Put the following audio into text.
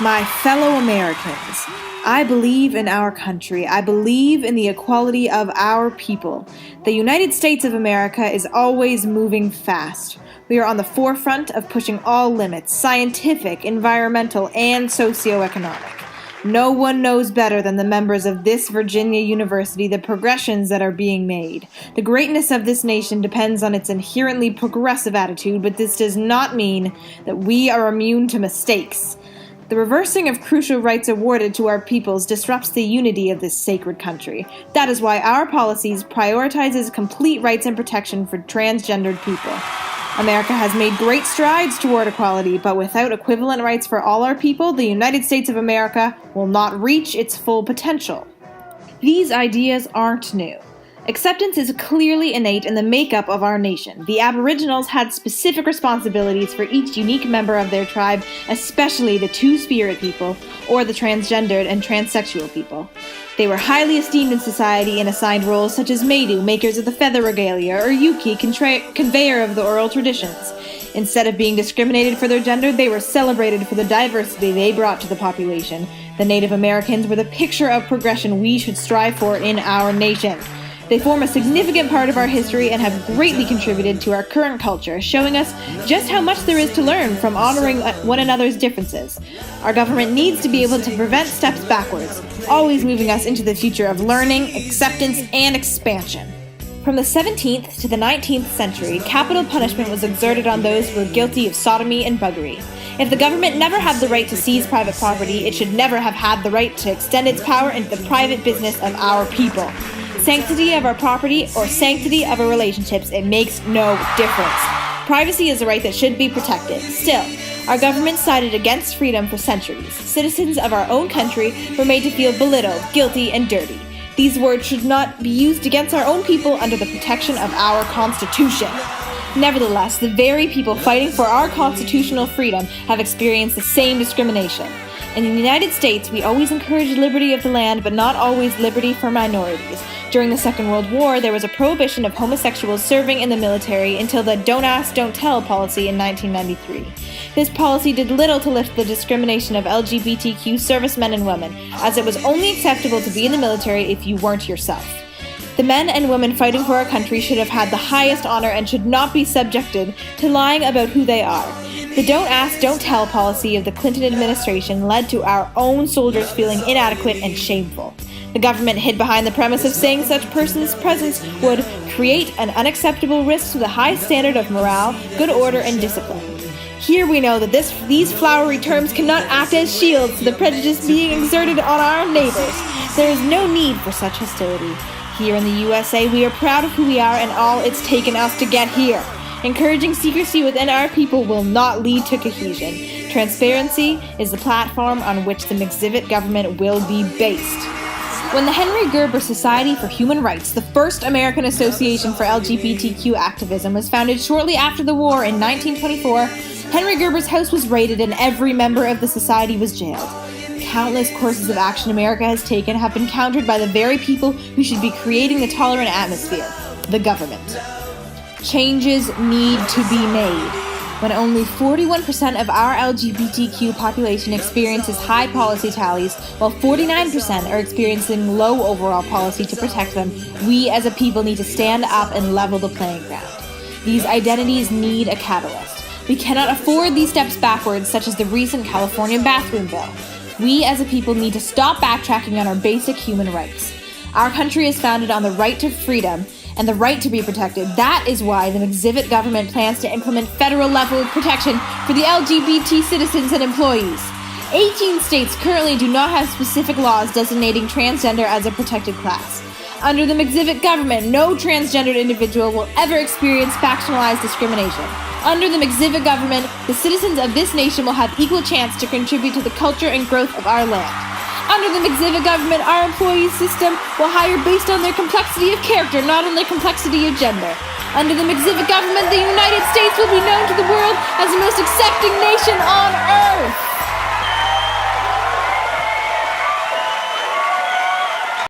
My fellow Americans, I believe in our country. I believe in the equality of our people. The United States of America is always moving fast. We are on the forefront of pushing all limits, scientific, environmental, and socioeconomic. No one knows better than the members of this Virginia University the progressions that are being made. The greatness of this nation depends on its inherently progressive attitude, but this does not mean that we are immune to mistakes. The reversing of crucial rights awarded to our peoples disrupts the unity of this sacred country. That is why our policies prioritizes complete rights and protection for transgendered people. America has made great strides toward equality, but without equivalent rights for all our people, the United States of America will not reach its full potential. These ideas aren't new. Acceptance is clearly innate in the makeup of our nation. The Aboriginals had specific responsibilities for each unique member of their tribe, especially the Two-Spirit people, or the transgendered and transsexual people. They were highly esteemed in society and assigned roles such as Maidu, makers of the feather regalia, or Yuki, conveyor of the oral traditions. Instead of being discriminated for their gender, they were celebrated for the diversity they brought to the population. The Native Americans were the picture of progression we should strive for in our nation. They form a significant part of our history and have greatly contributed to our current culture, showing us just how much there is to learn from honoring one another's differences. Our government needs to be able to prevent steps backwards, always moving us into the future of learning, acceptance, and expansion. From the 17th to the 19th century, capital punishment was exerted on those who were guilty of sodomy and buggery. If the government never had the right to seize private property, it should never have had the right to extend its power into the private business of our people. Sanctity of our property or sanctity of our relationships, it makes no difference. Privacy is a right that should be protected. Still, our government sided against freedom for centuries. Citizens of our own country were made to feel belittled, guilty, and dirty. These words should not be used against our own people under the protection of our Constitution. Nevertheless, the very people fighting for our constitutional freedom have experienced the same discrimination. In the United States, we always encouraged liberty of the land, but not always liberty for minorities. During the Second World War, there was a prohibition of homosexuals serving in the military until the Don't Ask, Don't Tell policy in 1993. This policy did little to lift the discrimination of LGBTQ servicemen and women, as it was only acceptable to be in the military if you weren't yourself. The men and women fighting for our country should have had the highest honor and should not be subjected to lying about who they are. The Don't Ask, Don't Tell policy of the Clinton administration led to our own soldiers feeling inadequate and shameful. The government hid behind the premise of saying such persons' presence would create an unacceptable risk to the high standard of morale, good order, and discipline. Here we know that these flowery terms cannot act as shields to the prejudice being exerted on our neighbors. There is no need for such hostility. Here in the USA, we are proud of who we are and all it's taken us to get here. Encouraging secrecy within our people will not lead to cohesion. Transparency is the platform on which the McZivot government will be based. When the Henry Gerber Society for Human Rights, the first American association for LGBTQ activism, was founded shortly after the war in 1924, Henry Gerber's house was raided and every member of the society was jailed. Countless courses of action America has taken have been countered by the very people who should be creating the tolerant atmosphere, the government. Changes need to be made. When only 41% of our LGBTQ population experiences high policy tallies, while 49% are experiencing low overall policy to protect them, we as a people need to stand up and level the playing ground. These identities need a catalyst. We cannot afford these steps backwards, such as the recent California bathroom bill. We as a people need to stop backtracking on our basic human rights. Our country is founded on the right to freedom and the right to be protected. That is why the McZivot government plans to implement federal-level protection for the LGBT citizens and employees. 18 states currently do not have specific laws designating transgender as a protected class. Under the McZivot government, no transgendered individual will ever experience factionalized discrimination. Under the McZivot government, the citizens of this nation will have equal chance to contribute to the culture and growth of our land. Under the McZivot government, our employee system will hire based on their complexity of character, not on their complexity of gender. Under the McZivot government, the United States will be known to the world as the most accepting nation on earth.